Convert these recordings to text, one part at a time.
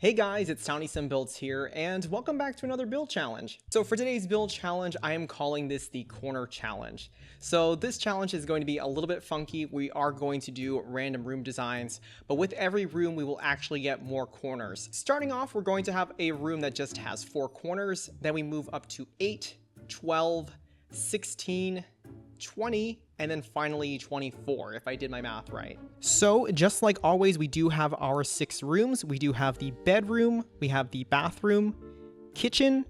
Hey guys, it's 𝗧𝗛𝗡𝗏𝗡𝗚 here, and welcome back to another build challenge. So for today's build challenge, I am calling this the corner challenge. So this challenge is going to be a little bit funky. We are going to do random room designs, but with every room, we will actually get more corners. Starting off, we're going to have a room that just has 4 corners. Then we move up to 8, 12, 16, 20, and then finally 24, if I did my math right. So just like always, we do have our 6 rooms. We do have the bedroom, we have the bathroom, kitchen,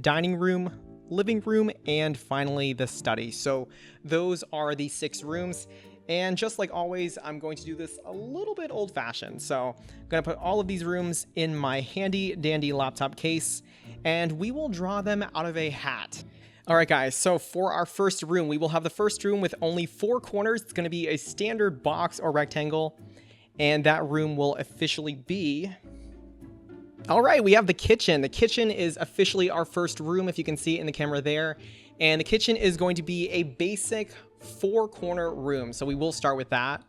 dining room, living room, and finally the study. So those are the 6 rooms. And just like always, I'm going to do this a little bit old-fashioned. So I'm going to put all of these rooms in my handy dandy laptop case, and we will draw them out of a hat. All right, guys, so for our first room, we will have the first room with only 4 corners. It's going to be a standard box or rectangle, and that room will officially be... All right, we have the kitchen. The kitchen is officially our first room, if you can see it in the camera there. And the kitchen is going to be a basic 4-corner room, so we will start with that.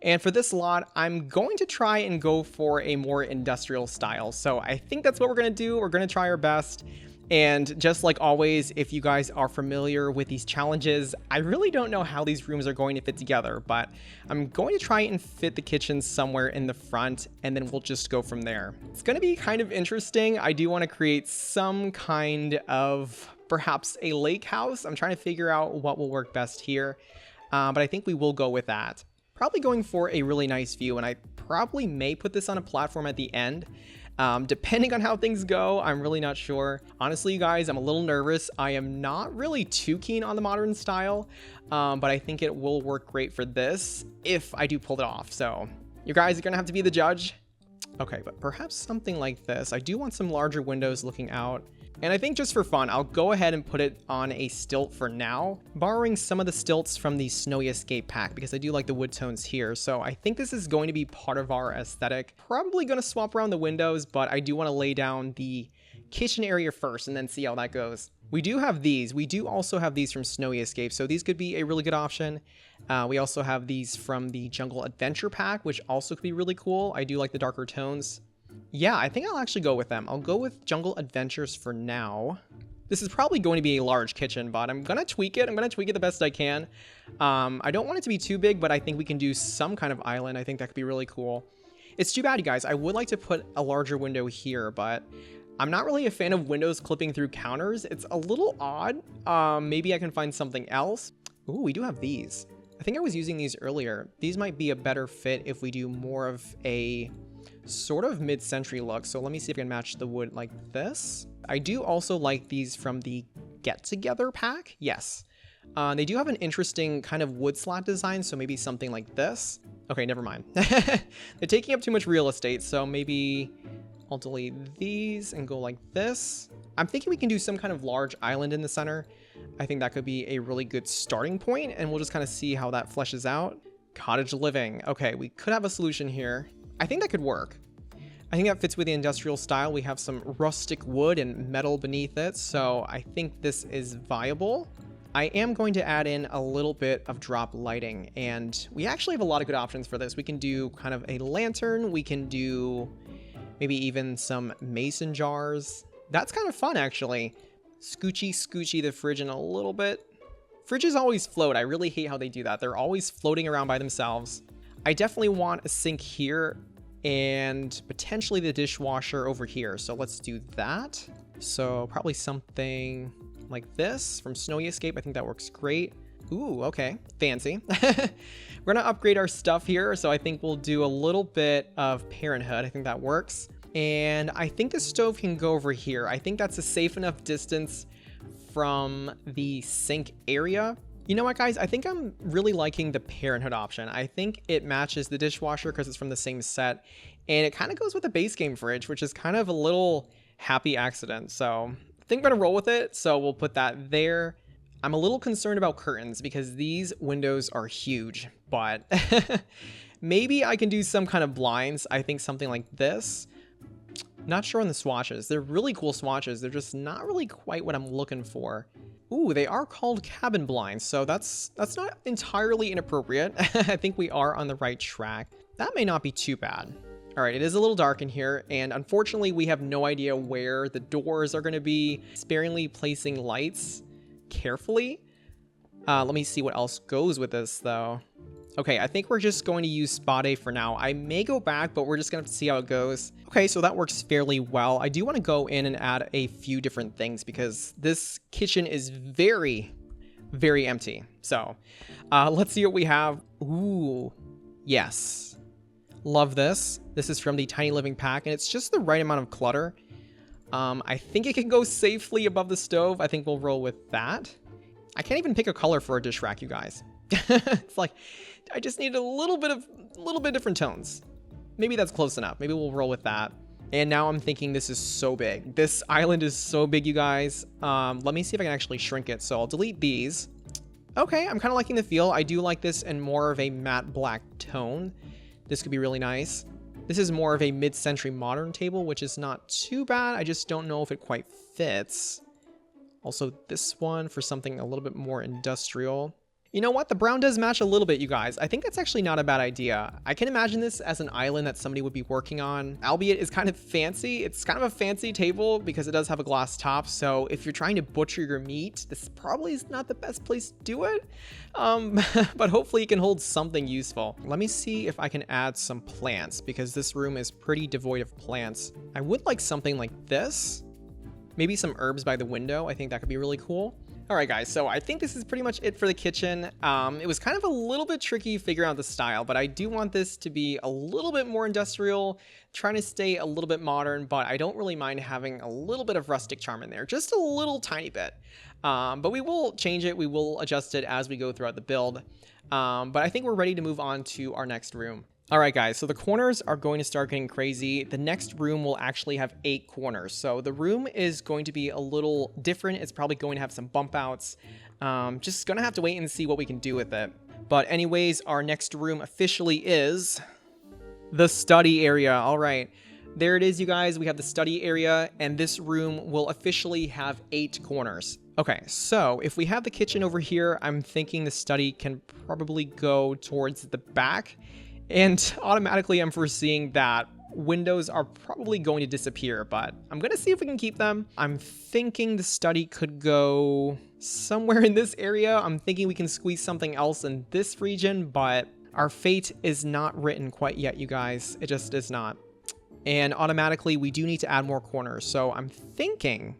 And for this lot, I'm going to try and go for a more industrial style. So I think that's what we're going to do. We're going to try our best. And just like always, if you guys are familiar with these challenges, I really don't know how these rooms are going to fit together, but I'm going to try and fit the kitchen somewhere in the front, and then we'll just go from there. It's going to be kind of interesting. I do want to create some kind of perhaps a lake house. I'm trying to figure out what will work best here, but I think we will go with that. Probably going for a really nice view, and I probably may put this on a platform at the end. Depending on how things go, I'm really not sure. Honestly, you guys, I'm a little nervous. I am not really too keen on the modern style, but I think it will work great for this if I do pull it off. So you guys are gonna have to be the judge. Okay, but perhaps something like this. I do want some larger windows looking out. And I think just for fun, I'll go ahead and put it on a stilt for now, borrowing some of the stilts from the Snowy Escape pack because I do like the wood tones here. So I think this is going to be part of our aesthetic. Probably going to swap around the windows, but I do want to lay down the kitchen area first and then see how that goes. We do have these. We do also have these from Snowy Escape, so these could be a really good option. We also have these from the Jungle Adventure pack, which also could be really cool. I do like the darker tones. Yeah, I think I'll actually go with them. I'll go with Jungle Adventures for now. This is probably going to be a large kitchen, but I'm going to tweak it. I'm going to tweak it the best I can. I don't want it to be too big, but I think we can do some kind of island. I think that could be really cool. It's too bad, you guys. I would like to put a larger window here, but I'm not really a fan of windows clipping through counters. It's a little odd. Maybe I can find something else. Ooh, we do have these. I think I was using these earlier. These might be a better fit if we do more of a sort of mid-century look. So let me see if I can match the wood like this. I do also like these from the Get Together pack. Yes. They do have an interesting kind of wood slat design, so maybe something like this. Okay, never mind. They're taking up too much real estate, so maybe I'll delete these and go like this. I'm thinking we can do some kind of large island in the center. I think that could be a really good starting point, and we'll just kind of see how that fleshes out. Cottage living. Okay, we could have a solution here. I think that could work. I think that fits with the industrial style. We have some rustic wood and metal beneath it, so I think this is viable. I am going to add in a little bit of drop lighting, and we actually have a lot of good options for this. We can do kind of a lantern. We can do maybe even some mason jars. That's kind of fun, actually. Scoochy the fridge in a little bit. Fridges always float. I really hate how they do that. They're always floating around by themselves. I definitely want a sink here and potentially the dishwasher over here. So let's do that. So probably something like this from Snowy Escape. I think that works great. Ooh, okay. Fancy. We're going to upgrade our stuff here. So I think we'll do a little bit of Parenthood. I think that works. And I think the stove can go over here. I think that's a safe enough distance from the sink area. You know what, guys? I think I'm really liking the Parenthood option. I think it matches the dishwasher because it's from the same set. And it kind of goes with the base game fridge, which is kind of a little happy accident. So I think I'm going to roll with it. So we'll put that there. I'm a little concerned about curtains because these windows are huge. But maybe I can do some kind of blinds. I think something like this. Not sure on the swatches. They're really cool swatches. They're just not really quite what I'm looking for. Ooh, they are called cabin blinds, so that's not entirely inappropriate. I think we are on the right track. That may not be too bad. All right, it is a little dark in here, and unfortunately we have no idea where the doors are going to be. Sparingly placing lights carefully. Let me see what else goes with this though. Okay, I think we're just going to use 𝗧𝗛𝗡𝗚 for now. I may go back, but we're just going to have to see how it goes. Okay, so that works fairly well. I do want to go in and add a few different things because this kitchen is very, very empty. So let's see what we have. Ooh, yes. Love this. This is from the Tiny Living pack, and it's just the right amount of clutter. I think it can go safely above the stove. I think we'll roll with that. I can't even pick a color for a dish rack, you guys. It's like, I just need a little bit different tones. Maybe that's close enough. Maybe we'll roll with that. And now I'm thinking this is so big. This island is so big, you guys. Let me see if I can actually shrink it. So I'll delete these. Okay, I'm kind of liking the feel. I do like this in more of a matte black tone. This could be really nice. This is more of a mid-century modern table, which is not too bad. I just don't know if it quite fits. Also, this one for something a little bit more industrial. You know what? The brown does match a little bit, you guys. I think that's actually not a bad idea. I can imagine this as an island that somebody would be working on, albeit it's kind of fancy. It's kind of a fancy table because it does have a glass top. So if you're trying to butcher your meat, this probably is not the best place to do it. But hopefully it can hold something useful. Let me see if I can add some plants because this room is pretty devoid of plants. I would like something like this. Maybe some herbs by the window. I think that could be really cool. All right, guys, so I think this is pretty much it for the kitchen. It was kind of a little bit tricky figuring out the style, but I do want this to be a little bit more industrial, trying to stay a little bit modern, but I don't really mind having a little bit of rustic charm in there, just a little tiny bit. But we will change it. We will adjust it as we go throughout the build. But I think we're ready to move on to our next room. All right, guys, so the corners are going to start getting crazy. The next room will actually have 8 corners. So the room is going to be a little different. It's probably going to have some bump outs. Just gonna have to wait and see what we can do with it. But anyways, our next room officially is the study area. All right, there it is, you guys. We have the study area, and this room will officially have 8 corners. Okay, so if we have the kitchen over here, I'm thinking the study can probably go towards the back. And automatically I'm foreseeing that windows are probably going to disappear, but I'm going to see if we can keep them. I'm thinking the study could go somewhere in this area. I'm thinking we can squeeze something else in this region, but our fate is not written quite yet, you guys. It just is not. And automatically we do need to add more corners. So I'm thinking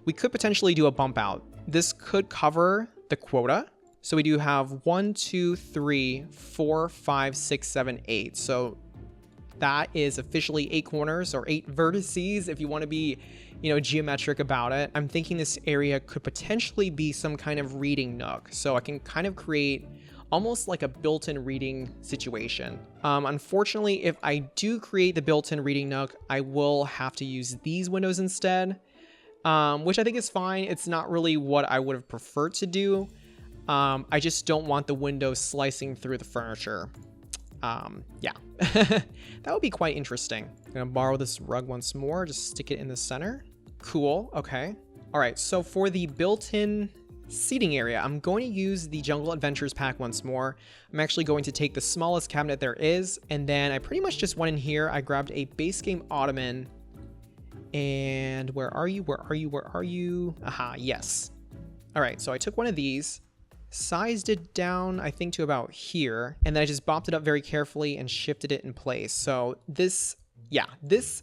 we could potentially do a bump out. This could cover the quota. So we do have 1, 2, 3, 4, 5, 6, 7, 8. So that is officially 8 corners or 8 vertices if you want to be, geometric about it. I'm thinking this area could potentially be some kind of reading nook. So I can kind of create almost like a built-in reading situation. Unfortunately, if I do create the built-in reading nook, I will have to use these windows instead, which I think is fine. It's not really what I would have preferred to do. I just don't want the windows slicing through the furniture. Yeah, that would be quite interesting. I'm gonna borrow this rug once more, just stick it in the center. Cool, okay. All right, so for the built-in seating area, I'm going to use the Jungle Adventures pack once more. I'm actually going to take the smallest cabinet there is, and then I pretty much just went in here. I grabbed a base game ottoman, and where are you? Aha, yes. All right, so I took one of these, sized it down, I think, to about here, and then I just bopped it up very carefully and shifted it in place. So this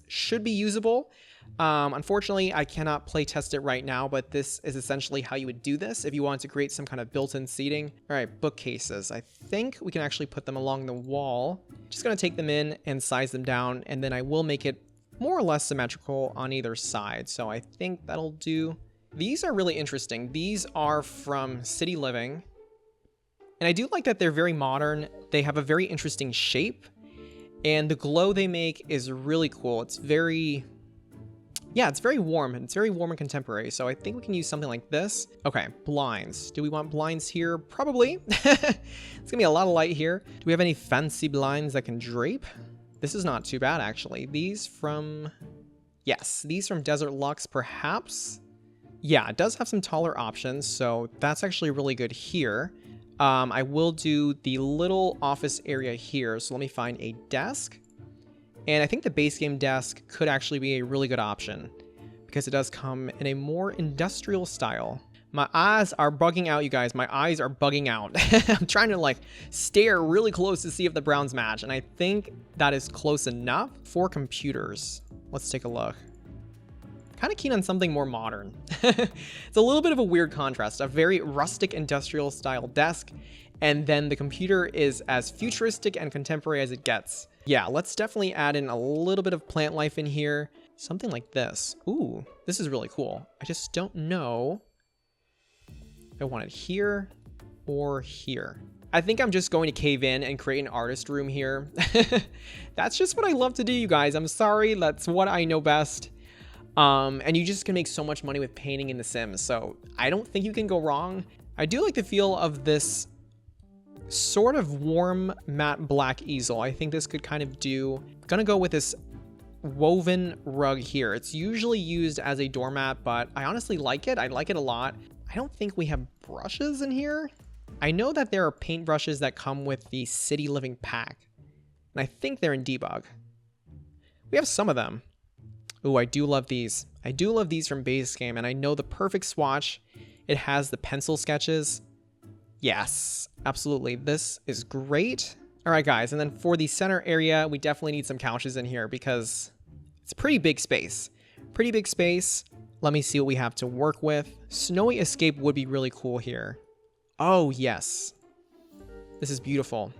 should be usable. Unfortunately, I cannot play test it right now, but this is essentially how you would do this if you wanted to create some kind of built-in seating. All right, bookcases. I think we can actually put them along the wall. Just gonna take them in and size them down, and then I will make it more or less symmetrical on either side. So I think that'll do. These are really interesting. These are from City Living. And I do like that they're very modern. They have a very interesting shape. And the glow they make is really cool. It's very warm. It's very warm and contemporary. So I think we can use something like this. Okay, blinds. Do we want blinds here? Probably. It's gonna be a lot of light here. Do we have any fancy blinds that can drape? This is not too bad, actually. These from Desert Luxe, perhaps. Yeah, it does have some taller options, so that's actually really good here. I will do the little office area here. So let me find a desk. And I think the base game desk could actually be a really good option because it does come in a more industrial style. My eyes are bugging out, you guys. My eyes are bugging out. I'm trying to like stare really close to see if the browns match. And I think that is close enough for computers. Let's take a look. Kind of keen on something more modern. It's a little bit of a weird contrast. A very rustic industrial style desk. And then the computer is as futuristic and contemporary as it gets. Yeah, let's definitely add in a little bit of plant life in here. Something like this. Ooh, this is really cool. I just don't know if I want it here or here. I think I'm just going to cave in and create an artist room here. That's just what I love to do, you guys. I'm sorry, that's what I know best. And you just can make so much money with painting in The Sims, so I don't think you can go wrong. I do like the feel of this sort of warm matte black easel. I think this could kind of do. I'm gonna go with this woven rug here. It's usually used as a doormat, but I honestly like it. I like it a lot. I don't think we have brushes in here. I know that there are paint brushes that come with the City Living pack, and I think they're in debug. We have some of them. Ooh, I do love these. I do love these from base game, and I know the perfect swatch. It has the pencil sketches. Yes, absolutely. This is great. All right, guys, and then for the center area, we definitely need some couches in here because it's a pretty big space. Pretty big space. Let me see what we have to work with. Snowy Escape would be really cool here. Oh, yes. This is beautiful.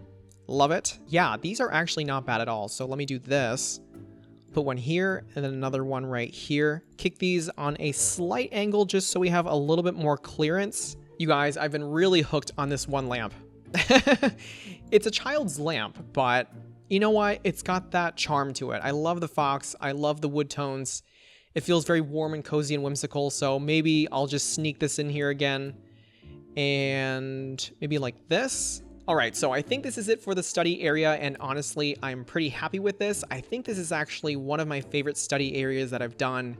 Love it. Yeah, these are actually not bad at all. So let me do this. Put one here and then another one right here. Kick these on a slight angle just so we have a little bit more clearance. You guys, I've been really hooked on this one lamp. It's a child's lamp, but you know what? It's got that charm to it. I love the fox. I love the wood tones. It feels very warm and cozy and whimsical, so maybe I'll just sneak this in here again. And maybe like this. All right, so I think this is it for the study area, and honestly, I'm pretty happy with this. I think this is actually one of my favorite study areas that I've done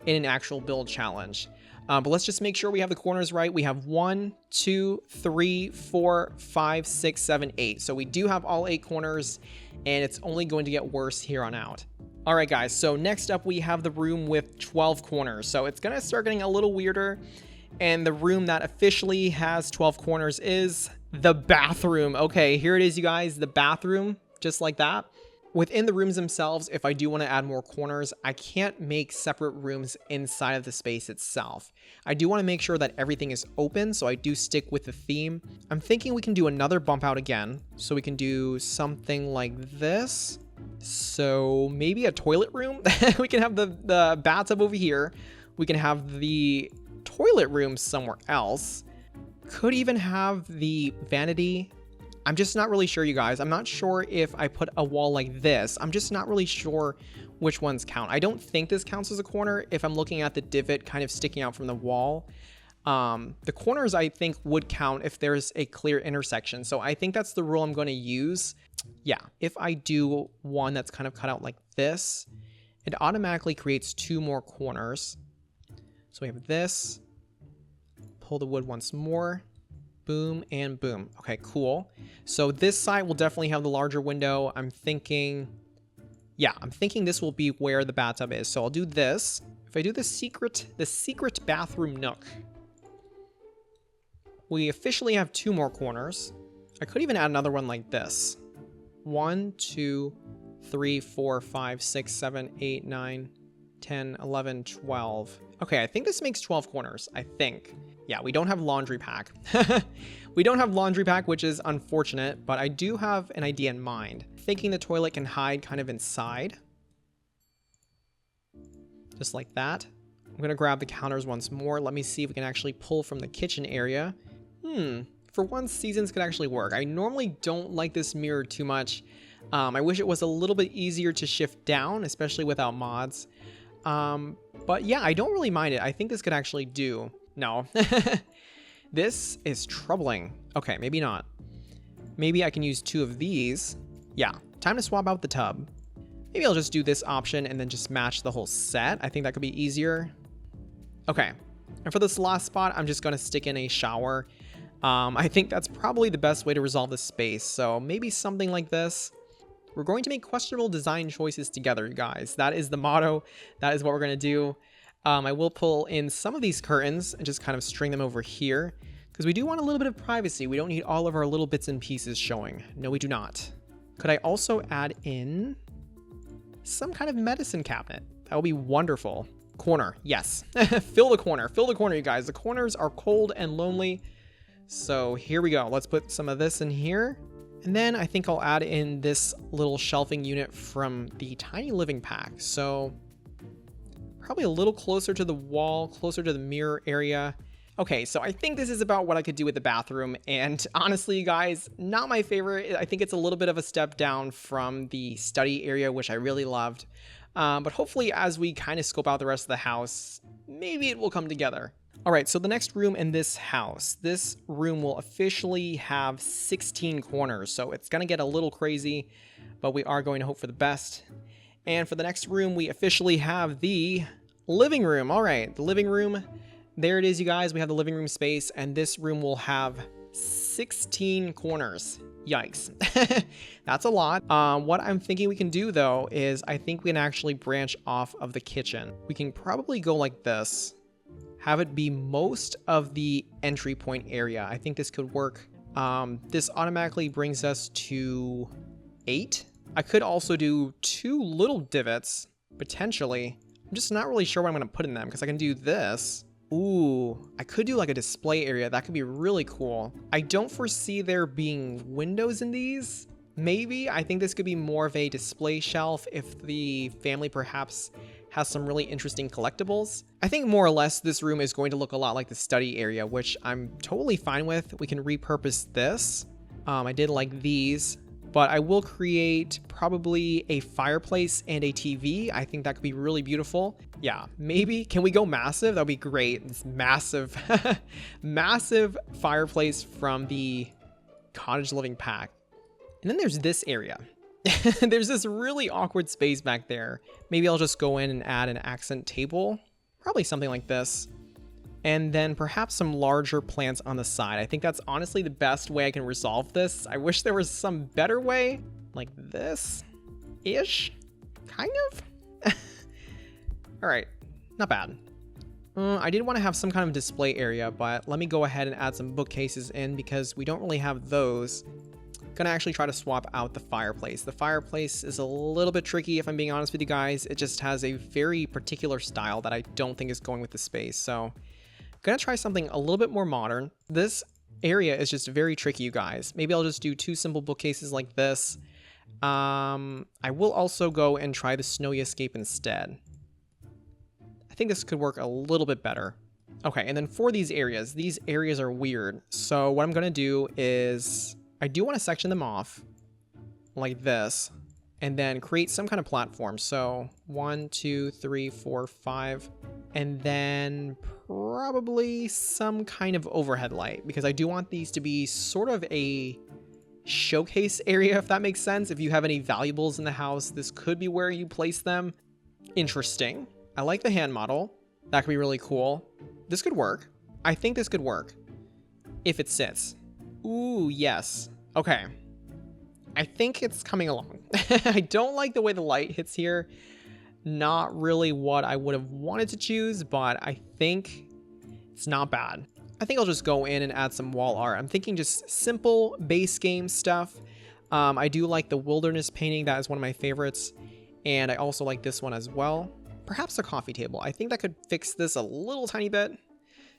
in an actual build challenge. But let's just make sure we have the corners right. We have 1, 2, 3, 4, 5, 6, 7, 8. So we do have all 8 corners, and it's only going to get worse here on out. All right, guys, so next up we have the room with 12 corners. So it's gonna start getting a little weirder. And the room that officially has 12 corners is the bathroom. Okay, here it is, you guys, the bathroom, just like that. Within the rooms themselves, if I do want to add more corners, I can't make separate rooms inside of the space itself. I do want to make sure that everything is open, so I do stick with the theme. I'm thinking we can do another bump out again. So we can do something like this. So maybe a toilet room. We can have the bathtub over here. We can have the toilet room somewhere else. Could even have the vanity. I'm just not really sure, you guys. I'm not sure if I put a wall like this. I'm just not really sure which ones count. I don't think this counts as a corner if I'm looking at the divot kind of sticking out from the wall. The corners I think would count if there's a clear intersection. So I think that's the rule I'm going to use. Yeah, if I do one that's kind of cut out like this, it automatically creates 2 more corners. So we have this. Pull the wood once more. Boom and boom. Okay, cool. So this side will definitely have the larger window. I'm thinking this will be where the bathtub is. So I'll do this. If I do the secret bathroom nook, we officially have 2 more corners. I could even add another one like this. 1, 2, 3, 4, 5, 6, 7, 8, 9, 10, 11, 12. Okay, I think this makes 12 corners, I think. Yeah, we don't have laundry pack. We don't have laundry pack, which is unfortunate, but I do have an idea in mind. Thinking the toilet can hide kind of inside. Just like that. I'm gonna grab the counters once more. Let me see if we can actually pull from the kitchen area. For once, seasons could actually work. I normally don't like this mirror too much. I wish it was a little bit easier to shift down, especially without mods. But yeah, I don't really mind it. I think this could actually do. No. This is troubling. Okay, maybe not. Maybe I can use 2 of these. Yeah, time to swap out the tub. Maybe I'll just do this option and then just match the whole set. I think that could be easier. Okay, and for this last spot, I'm just going to stick in a shower. I think that's probably the best way to resolve this space. So maybe something like this. We're going to make questionable design choices together, you guys. That is the motto. That is what we're going to do. I will pull in some of these curtains and just kind of string them over here because we do want a little bit of privacy. We don't need all of our little bits and pieces showing. No, we do not. Could I also add in some kind of medicine cabinet? That would be wonderful. Corner, yes. Fill the corner, you guys. The corners are cold and lonely. So here we go. Let's put some of this in here. And then I think I'll add in this little shelving unit from the tiny living pack. So probably a little closer to the wall, closer to the mirror area. Okay, so I think this is about what I could do with the bathroom. And honestly, you guys, not my favorite. I think it's a little bit of a step down from the study area, which I really loved. But hopefully as we kind of scope out the rest of the house, maybe it will come together. All right, so the next room in this house, this room will officially have 16 corners. So it's gonna get a little crazy, but we are going to hope for the best. And for the next room, we officially have the living room. All right, the living room. There it is, you guys. We have the living room space, and this room will have 16 corners. Yikes. That's a lot. What I'm thinking we can do, though, is I think we can actually branch off of the kitchen. We can probably go like this. Have it be most of the entry point area. I think this could work. This automatically brings us to 8. I could also do 2 little divots, potentially. I'm just not really sure what I'm going to put in them because I can do this. Ooh, I could do like a display area. That could be really cool. I don't foresee there being windows in these. Maybe. I think this could be more of a display shelf if the family perhaps has some really interesting collectibles. I think more or less this room is going to look a lot like the study area, which I'm totally fine with. We can repurpose this. I did like these, but I will create probably a fireplace and a TV. I think that could be really beautiful. Yeah, maybe. Can we go massive? That'd be great. This massive, massive fireplace from the cottage living pack. And then there's this area. There's this really awkward space back there. Maybe I'll just go in and add an accent table. Probably something like this. And then perhaps some larger plants on the side. I think that's honestly the best way I can resolve this. I wish there was some better way. Like this-ish? Kind of? All right, not bad. I did want to have some kind of display area, but let me go ahead and add some bookcases in because we don't really have those. Gonna actually try to swap out the fireplace. The fireplace is a little bit tricky if I'm being honest with you guys. It just has a very particular style that I don't think is going with the space. So gonna try something a little bit more modern. This area is just very tricky, you guys. Maybe I'll just do 2 simple bookcases like this. I will also go and try the snowy escape instead. I think this could work a little bit better. Okay, and then for these areas are weird. So what I'm gonna do is I do want to section them off like this and then create some kind of platform. So 1, 2, 3, 4, 5, and then probably some kind of overhead light because I do want these to be sort of a showcase area, if that makes sense. If you have any valuables in the house, this could be where you place them. Interesting. I like the hand model. That could be really cool. This could work. I think this could work if it sits. Ooh, yes. Okay. I think it's coming along. I don't like the way the light hits here. Not really what I would have wanted to choose, but I think it's not bad. I think I'll just go in and add some wall art. I'm thinking just simple base game stuff. I do like the wilderness painting. That is one of my favorites. And I also like this one as well. Perhaps a coffee table. I think that could fix this a little tiny bit.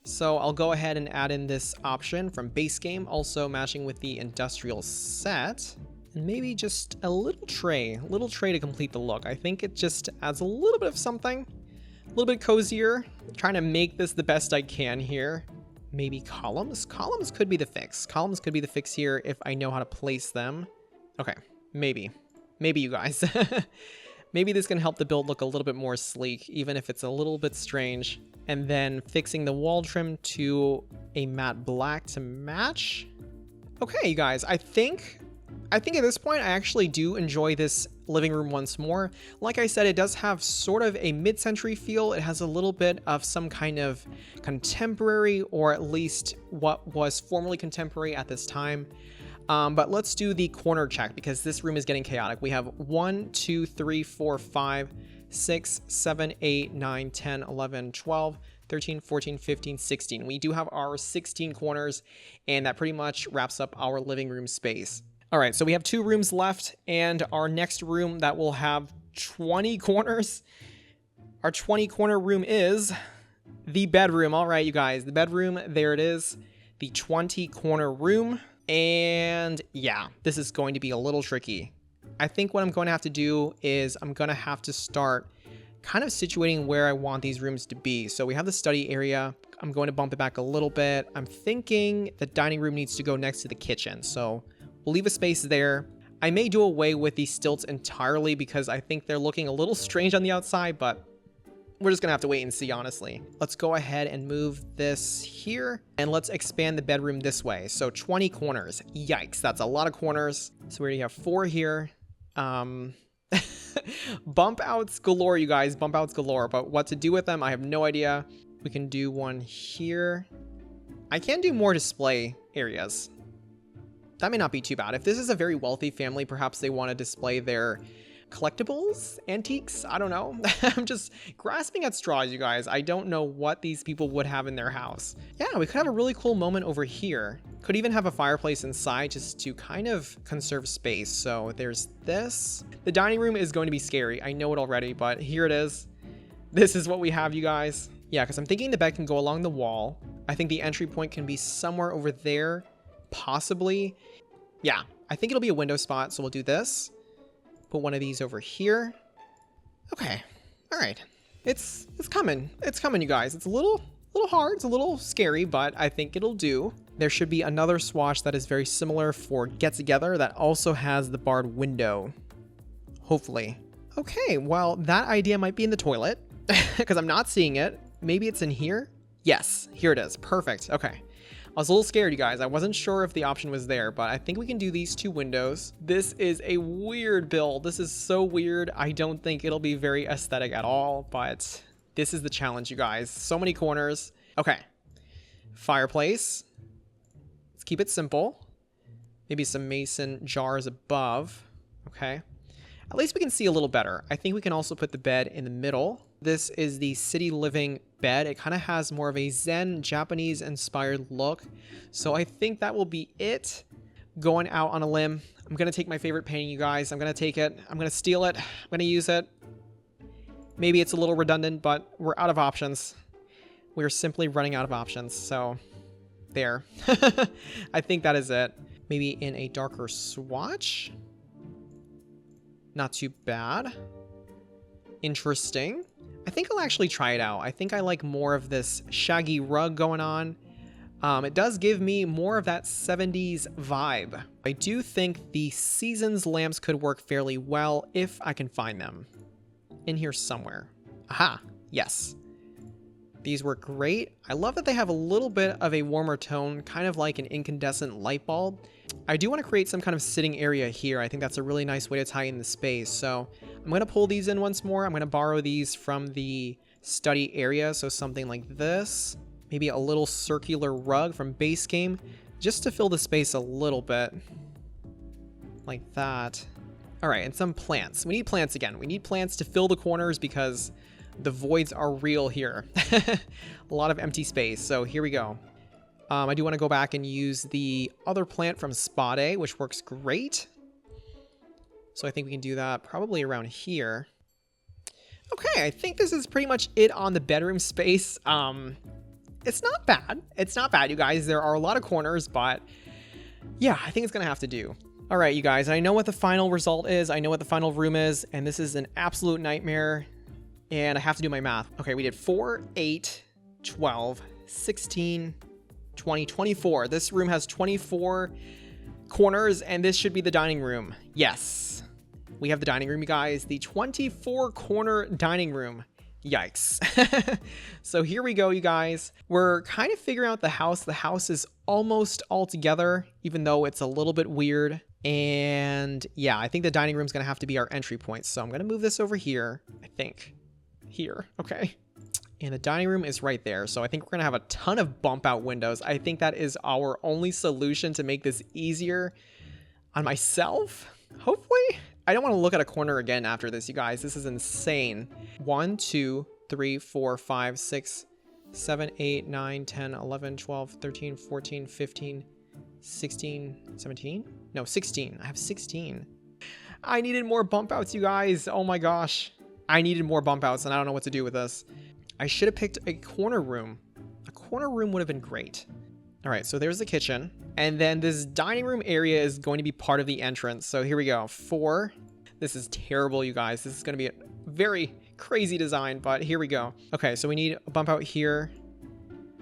So I'll go ahead and add in this option from base game, also matching with the industrial set. And maybe just a little tray to complete the look. I think it just adds a little bit of something, a little bit cozier. Trying to make this the best I can here. Maybe columns? Columns could be the fix. Columns could be the fix here if I know how to place them. Okay, maybe. Maybe, you guys. Maybe this can help the build look a little bit more sleek, even if it's a little bit strange. And then fixing the wall trim to a matte black to match. Okay, you guys, I think I think at this point, I actually do enjoy this living room once more. Like I said, it does have sort of a mid-century feel. It has a little bit of some kind of contemporary, or at least what was formerly contemporary at this time. But let's do the corner check because this room is getting chaotic. We have 1, 2, 3, 4, 5, 6, 7, 8, 9, 10, 11, 12, 13, 14, 15, 16. We do have our 16 corners, and that pretty much wraps up our living room space. All right, so we have 2 rooms left, and our next room that will have 20 corners. Our 20 corner room is the bedroom. All right, you guys, the bedroom, there it is, the 20 corner room. And yeah, this is going to be a little tricky. I think what I'm going to have to do is I'm going to have to start kind of situating where I want these rooms to be. So we have the study area. I'm going to bump it back a little bit. I'm thinking the dining room needs to go next to the kitchen. So we'll leave a space there. I may do away with these stilts entirely because I think they're looking a little strange on the outside, but we're just gonna have to wait and see, honestly. Let's go ahead and move this here, and let's expand the bedroom this way. So 20 corners. Yikes, that's a lot of corners. So we already have 4 here. Bump outs galore, you guys. Bump outs galore, but what to do with them, I have no idea. We can do one here. I can do more display areas. That may not be too bad. If this is a very wealthy family, perhaps they want to display their collectibles, antiques, I don't know. I'm just grasping at straws, you guys. I don't know what these people would have in their house. Yeah, we could have a really cool moment over here. Could even have a fireplace inside just to kind of conserve space. So there's this. The dining room is going to be scary. I know it already, but here it is. This is what we have, you guys. Yeah, because I'm thinking the bed can go along the wall. I think the entry point can be somewhere over there, possibly. Yeah, I think it'll be a window spot, so we'll do this. Put one of these over here. Okay, all right. It's coming. It's coming, you guys. It's a little hard. It's a little scary, but I think it'll do. There should be another swatch that is very similar for Get Together that also has the barred window. Hopefully. Okay, well, that idea might be in the toilet because I'm not seeing it. Maybe it's in here. Yes, here it is. Perfect. Okay. I was a little scared, you guys. I wasn't sure if the option was there, but I think we can do these 2 windows. This is a weird build. This is so weird. I don't think it'll be very aesthetic at all, but this is the challenge, you guys. So many corners. Okay. Fireplace. Let's keep it simple. Maybe some mason jars above. Okay. At least we can see a little better. I think we can also put the bed in the middle. This is the city living bed. It kind of has more of a Zen Japanese inspired look. So I think that will be it. Going out on a limb. I'm going to take my favorite painting, you guys. I'm going to take it. I'm going to steal it. I'm going to use it. Maybe it's a little redundant, but we're out of options. We're simply running out of options. So there. I think that is it. Maybe in a darker swatch. Not too bad. Interesting. I think I'll actually try it out. I think I like more of this shaggy rug going on. It does give me more of that 70s vibe. I do think the Seasons lamps could work fairly well if I can find them. In here somewhere. Aha, yes. These work great. I love that they have a little bit of a warmer tone, kind of like an incandescent light bulb. I do want to create some kind of sitting area here. I think that's a really nice way to tie in the space. So I'm going to pull these in once more. I'm going to borrow these from the study area. So something like this. Maybe a little circular rug from base game just to fill the space a little bit. Like that. All right, and some plants. We need plants again. We need plants to fill the corners because the voids are real here. A lot of empty space. So here we go. I do want to go back and use the other plant from 𝗧𝗛𝗡𝗞𝗦, which works great. So I think we can do that probably around here. Okay, I think this is pretty much it on the bedroom space. It's not bad. It's not bad, you guys. There are a lot of corners, but yeah, I think it's going to have to do. All right, you guys, I know what the final result is. I know what the final room is, and this is an absolute nightmare. And I have to do my math. Okay, we did 4, 8, 12, 16, 20, 24. This room has 24 corners, and this should be the dining room. Yes, we have the dining room, you guys. The 24 corner dining room. Yikes. So here we go, you guys. We're kind of figuring out the house. The house is almost all together, even though it's a little bit weird. And yeah, I think the dining room is going to have to be our entry point. So I'm going to move this over here, I think. Here, okay. And the dining room is right there. So I think we're going to have a ton of bump out windows. I think that is our only solution to make this easier on myself, hopefully. I don't want to look at a corner again after this, you guys. This is insane. 1, 2, 3, 4, 5, 6, 7, 8, 9, 10, 11, 12, 13, 14, 15, 16, 17? No, 16. I have 16. I needed more bump outs, you guys. Oh my gosh. I needed more bump outs, and I don't know what to do with this. I should have picked a corner room. A corner room would have been great. All right, so there's the kitchen. And then this dining room area is going to be part of the entrance. So here we go. 4. This is terrible, you guys. This is going to be a very crazy design, but here we go. Okay, so we need a bump out here.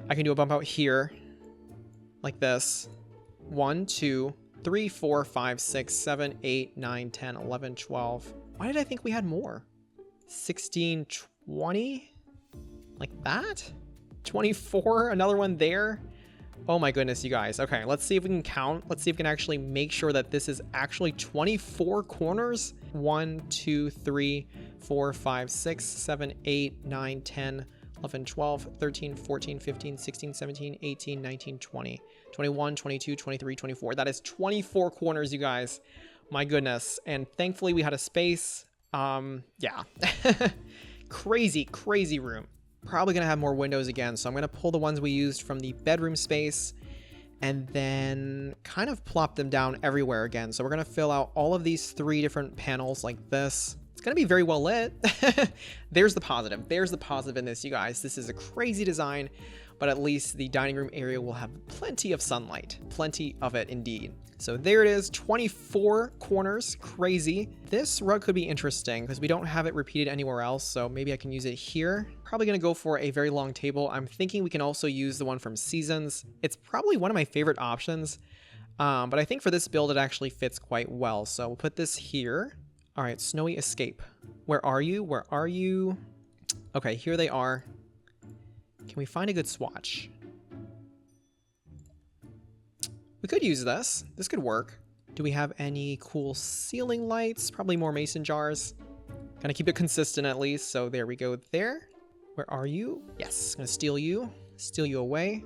I can do a bump out here. Like this. 1, 2, 3, 4, 5, 6, 7, 8, 9, 10, 11, 12. Why did I think we had more? 16, 20? Like that? 24? Another one there? Oh my goodness, you guys. Okay, let's see if we can count. Let's see if we can actually make sure that this is actually 24 corners. 1, 2, 3, 4, 5, 6, 7, 8, 9, 10, 11, 12, 13, 14, 15, 16, 17, 18, 19, 20, 21, 22, 23, 24. That is 24 corners, you guys. My goodness. And thankfully we had a space. Yeah. Crazy, crazy room. Probably going to have more windows again, so I'm going to pull the ones we used from the bedroom space and then kind of plop them down everywhere again. So we're going to fill out all of these 3 different panels like this. It's going to be very well lit. There's the positive. There's the positive in this, you guys. This is a crazy design, but at least the dining room area will have plenty of sunlight. Plenty of it indeed. So there it is, 24 corners, crazy. This rug could be interesting because we don't have it repeated anywhere else, so maybe I can use it here. Probably gonna go for a very long table. I'm thinking we can also use the one from Seasons. It's probably one of my favorite options, but I think for this build it actually fits quite well. So we'll put this here. All right, Snowy Escape. Where are you? Where are you? Okay, here they are. Can we find a good swatch? We could use this. This could work. Do we have any cool ceiling lights? Probably more mason jars. Gonna keep it consistent at least. So there we go there. Where are you? Yes, gonna steal you. Steal you away.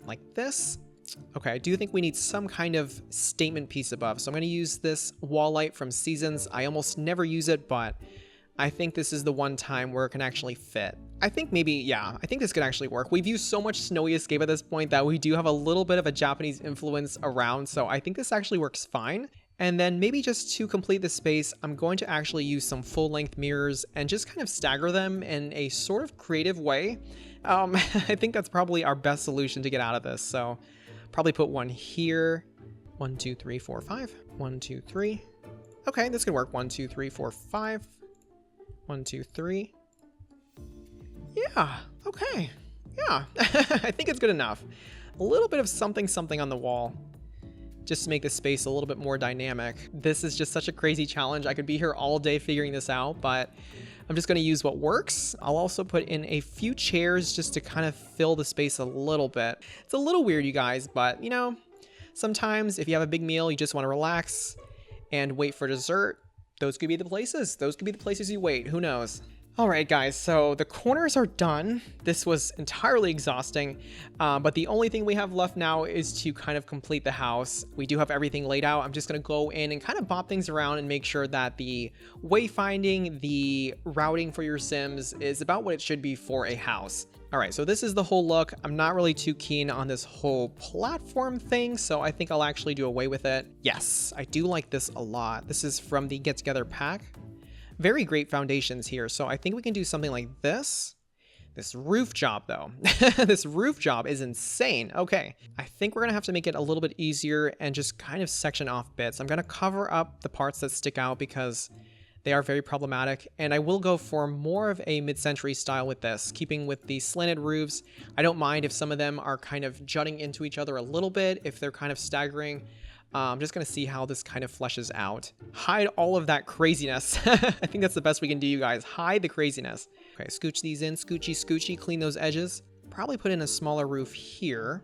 Like this. Okay, I do think we need some kind of statement piece above. So I'm gonna use this wall light from Seasons. I almost never use it, but I think this is the one time where it can actually fit. I think maybe, yeah, I think this could actually work. We've used so much Snowy Escape at this point that we do have a little bit of a Japanese influence around, so I think this actually works fine. And then maybe just to complete the space, I'm going to actually use some full-length mirrors and just kind of stagger them in a sort of creative way. I think that's probably our best solution to get out of this, so probably put one here. 1, 2, 3, 4, 5. 1, 2, 3. Okay, this could work. 1, 2, 3, 4, 5. 1, 2, 3. Yeah, okay. Yeah, I think it's good enough. A little bit of something on the wall just to make the space a little bit more dynamic. This is just such a crazy challenge. I could be here all day figuring this out, but I'm just going to use what works. I'll also put in a few chairs just to kind of fill the space a little bit. It's a little weird, you guys, but you know, sometimes if you have a big meal, you just want to relax and wait for dessert. Those could be the places. Those could be the places you wait. Who knows? All right, guys, so the corners are done. This was entirely exhausting, but the only thing we have left now is to kind of complete the house. We do have everything laid out. I'm just gonna go in and kind of bop things around and make sure that the wayfinding, the routing for your Sims is about what it should be for a house. All right, so this is the whole look. I'm not really too keen on this whole platform thing, so I think I'll actually do away with it. Yes, I do like this a lot. This is from the Get Together pack. Very great foundations here, so I think we can do something like this. This roof job, though. This roof job is insane. Okay, I think we're gonna have to make it a little bit easier and just kind of section off bits. I'm gonna cover up the parts that stick out because they are very problematic, and I will go for more of a mid-century style with this, keeping with the slanted roofs. I don't mind if some of them are kind of jutting into each other a little bit, if they're kind of staggering. I'm just going to see how this kind of fleshes out. Hide all of that craziness. I think that's the best we can do, you guys. Hide the craziness. Okay, scooch these in. Scoochy, scoochy. Clean those edges. Probably put in a smaller roof here.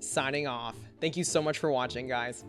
signing off. Thank you so much for watching, guys.